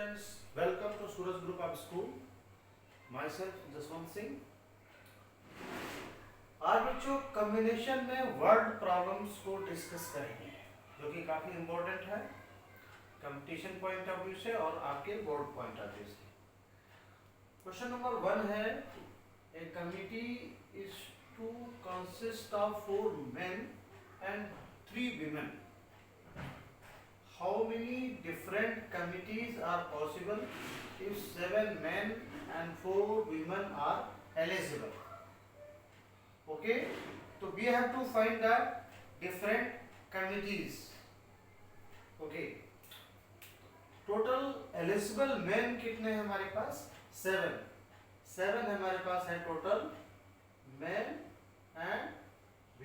students, welcome to Suraj Group of School. Myself Jaswant Singh. आज बच्चों combination में वर्ड प्रॉब्लम्स को डिस्कस करेंगे जो कि काफ़ी इम्पोर्टेंट है कंपटीशन पॉइंट ऑफ व्यू से और आपके बोर्ड पॉइंट ऑफ व्यू से. क्वेश्चन नंबर 1 है, a committee is to consist of 4 men and 3 women. How many different committees are possible if 7 men and 4 women are eligible? Okay, so we have to find the different committees. Okay, total eligible men कितने हैं हमारे पास? 7 हमारे पास है total men and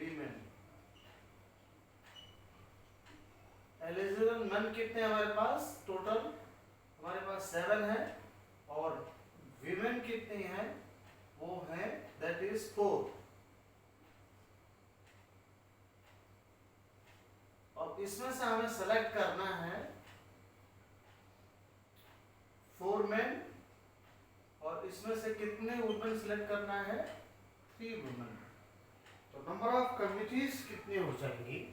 women. Eligible men कितने हमारे पास? Total हमारे पास 7 है और विमेन कितनी हैं? वो हैं दैट इज 4. और इसमें से हमें सेलेक्ट करना है 4 men और इसमें से कितने वुमेन सेलेक्ट करना है? 3 वुमेन. तो नंबर ऑफ कमिटीज कितनी हो जाएंगी?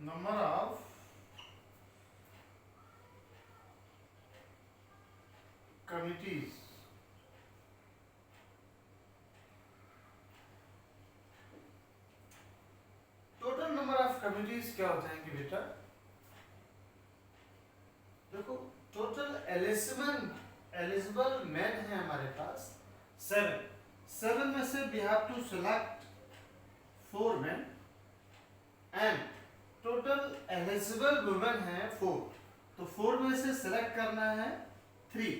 Number of committees total number of committees क्या हो जाएंगे बेटा? देखो टोटल एलिजिबल मेन है हमारे पास 7 में से we have to select 4 men and total eligible women है 4. तो 4 में से सिलेक्ट करना है 3.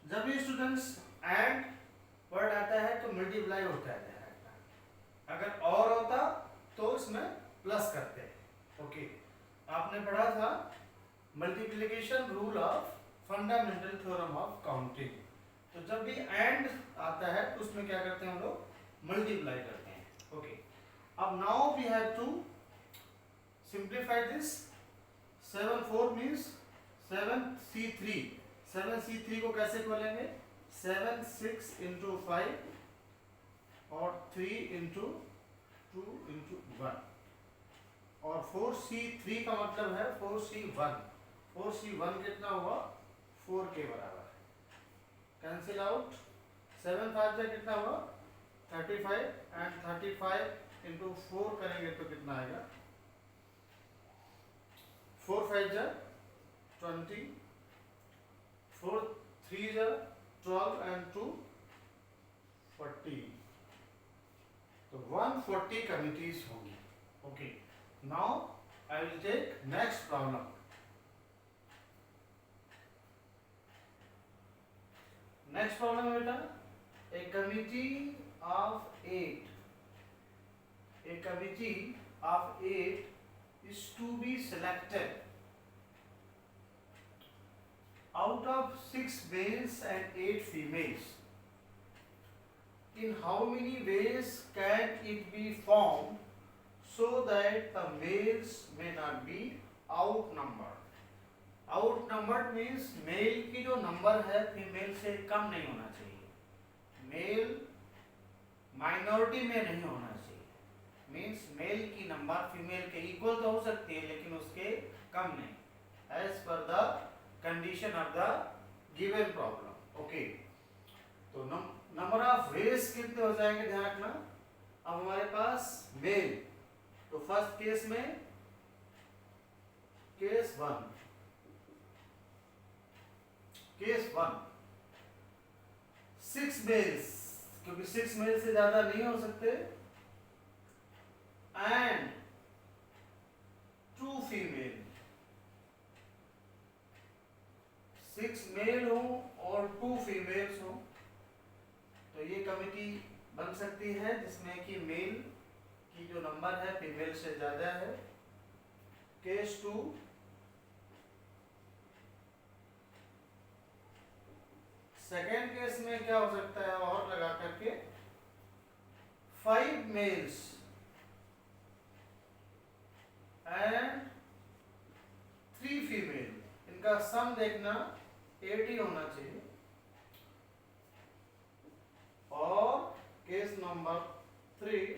जब भी स्टूडेंट्स एंड वर्ड आता है तो मल्टीप्लाई होता है. अगर और होता तो इसमें प्लस करते हैं. ओके, आपने पढ़ा था multiplication rule of fundamental theorem of counting. तो जब भी एंड आता है तो उसमें क्या करते हैं हम लोग? मल्टीप्लाई करते हैं. ओके, अब now we have to simplify this. 7 4 means 7c3. 7c3 को कैसे खोलेंगे? 7 6 into 5 और 3 into 2 into 1 और 4c3 का मतलब है 4c1. 4c1 कितना हुआ? 4 के बराबर. Cancel out. 7 5 से कितना हुआ? 35 एंड 35 इंटू 4 करेंगे तो कितना आएगा? 4 5 जा 20, 4 3 जा 12 एंड 2 40. तो 140 कमिटीज होंगी. Okay, now I will take next problem. Next problem है बेटा, a committee of 8. A committee of 8 is to be selected out of 6 males and 8 females. In how many ways can it be formed so that the males may not be outnumbered? Outnumbered means male की जो number है female से कम नहीं होना चाहिए. Mail minority में नहीं होना चाहिए. मीन्स मेल की नंबर फीमेल के इक्वल तो हो सकती है लेकिन उसके कम नहीं, as per the condition of the given problem. Okay, तो नंबर ऑफ वेज कितने हो जाएंगे ध्यान रखना. अब हमारे पास मेल, तो फर्स्ट केस में केस 1 6 मेल्स, क्योंकि 6 मेल से ज्यादा नहीं हो सकते, एंड 2 फीमेल. 6 मेल हो और 2 फीमेल्स हो तो ये कमिटी बन सकती है जिसमें कि मेल की जो नंबर है फीमेल से ज्यादा है. केस 2. सेकेंड केस में क्या हो सकता है? और लगा करके 5 मेल्स इनका सम देखना 80 होना चाहिए। और केस नंबर 3,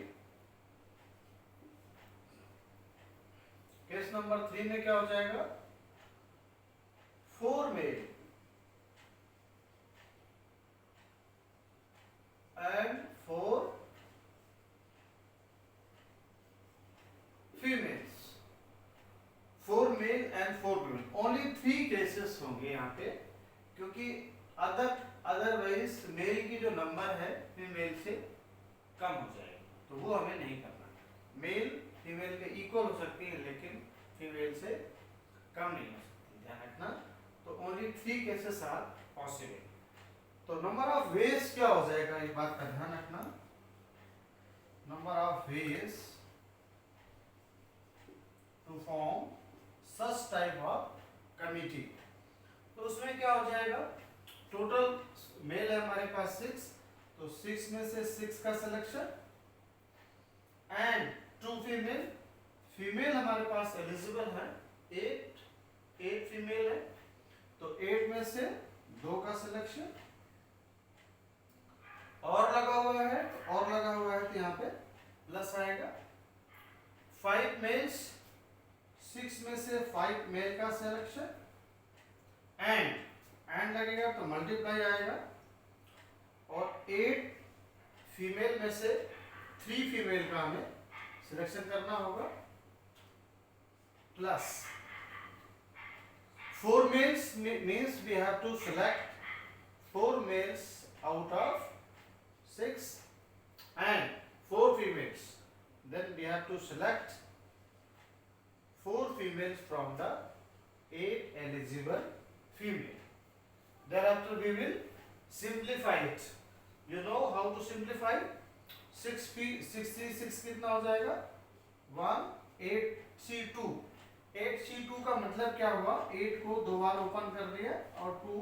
केस नंबर 3 में क्या हो जाएगा, 4 male and 4 females, 4 male and 4 female, only 3 cases होंगे यहाँ पे, क्योंकि अदरवाइज मेल की जो नंबर है फीमेल से कम हो जाएगी, तो वो हमें नहीं करना। मेल फीमेल के इक्वल हो सकती है लेकिन फीमेल से कम नहीं हो सकती, ध्यान रखना। तो ओनली 3 केसेस आर पॉसिबल। तो नंबर ऑफ वेज क्या हो जाएगा, इस बात का ध्यान रखना। Number of ways to form such type of committee, तो उसमें क्या हो जाएगा, टोटल मेल है हमारे पास 6, तो 6 में से 6 का सिलेक्शन एंड 2 फीमेल, फीमेल हमारे पास एलिजिबल है 8 फीमेल है, तो 8 में से 2 का सिलेक्शन, और लगा हुआ है तो यहाँ पे प्लस आएगा। 5 मेल्स, 6 में से 5 मेल का सिलेक्शन एंड लगेगा तो मल्टीप्लाई आएगा, और 8 फीमेल में से 3 फीमेल का हमें सिलेक्शन करना होगा, plus 4 males means we have to select 4 males out of 6 and 4 females, then we have to select 4 females from the 8 eligible female. Thereafter we will simplify it. You know how to simplify? 6 कितना हो जाएगा, 1 8C2, 8C2 का मतलब क्या हुआ, 8 को 2 बार open कर दिया और 2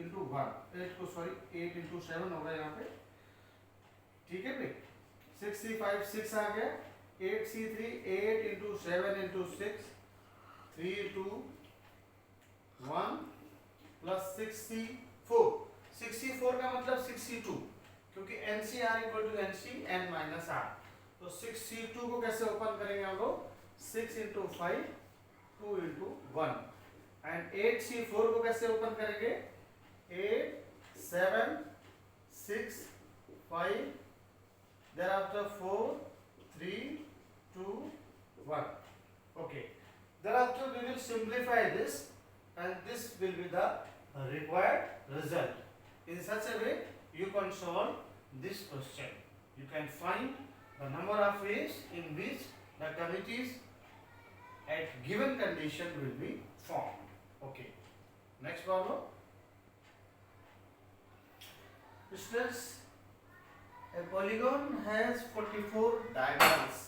इंटू 1, 8 इंटू 7 होगा यहाँ पे, ठीक है भाई। 6C5 6 आ गया, 8C3 8 into 7 into 6, 3 into 1 plus 6C4, 6C4 का मतलब 6C2, क्योंकि NCR equal to NC n minus R, तो 6C2 को कैसे ओपन करेंगे हम लोग, 6 इंटू 5 2 इंटू 1, एंड 8C4 को कैसे ओपन करेंगे, 8 7 6 5, thereafter 4 3 2 1, okay, thereafter we will simplify this and this will be the required result. In such a way you can solve this question. You can find the number of ways in which the committees at given condition will be formed. Okay, next problem. Students, a polygon has 44 diagonals.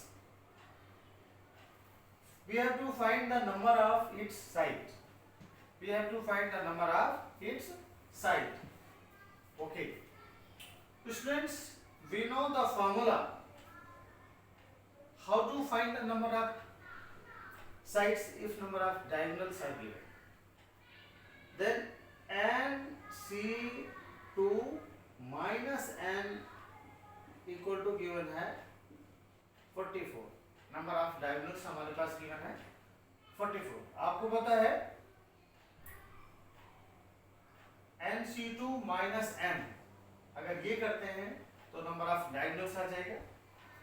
We have to find the number of its side. We have to find the number of its side. Okay, students, we know the formula how to find the number of sides if number of diagonals are given. Then NC2 minus n equal to given है 44, number of diagonals हमारे पास given है 44। आपको पता है NC2 minus n, अगर ये करते हैं तो नंबर ऑफ डायगोनल्स आ जाएगा।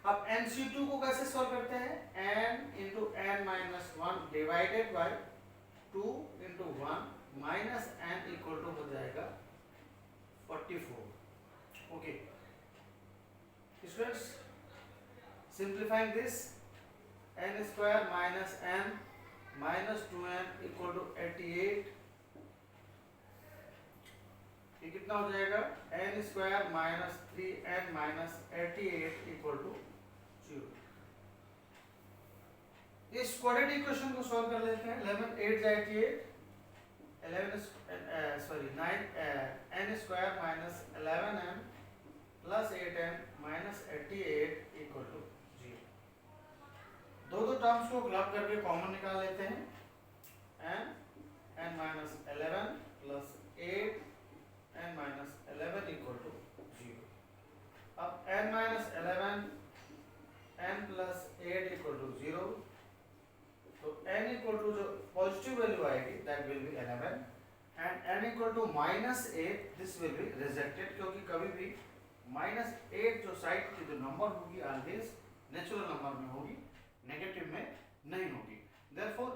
अब NC2 को कैसे सॉल्व करते हैं, n into n minus 1 divided by 2 into 1 minus n equal to हो जाएगा 44। Okay students, simplifying this, n square minus n minus 2n equal to 88, ये कितना हो जाएगा, n square minus 3n minus 88 equal to 0। इस quadratic equation को solve कर लेते हैं। 11 8 88, 9 n square minus 11n plus 8n minus 88 equal to 0। दो टर्म्स को ग्लब करके कॉमन निकाल लेते हैं, n minus 11 plus 8 n minus 11 equal to 0. अब n minus 11 n plus 8 equal to 0, तो n equal to जो पॉजिटिव वैल्यू आएगी that will be 11 and n equal to minus 8 this will be rejected, क्योंकि कभी भी minus 8 जो side की जो नंबर होगी ऑलवेज नेचुरल नंबर में होगी, नेगेटिव में नहीं होगी. Therefore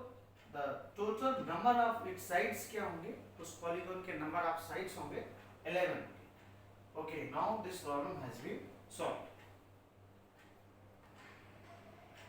the total number of its sides क्या होंगे, उस पॉलीगॉन के नंबर ऑफ साइड्स होंगे 11. Okay, now this problem has been solved.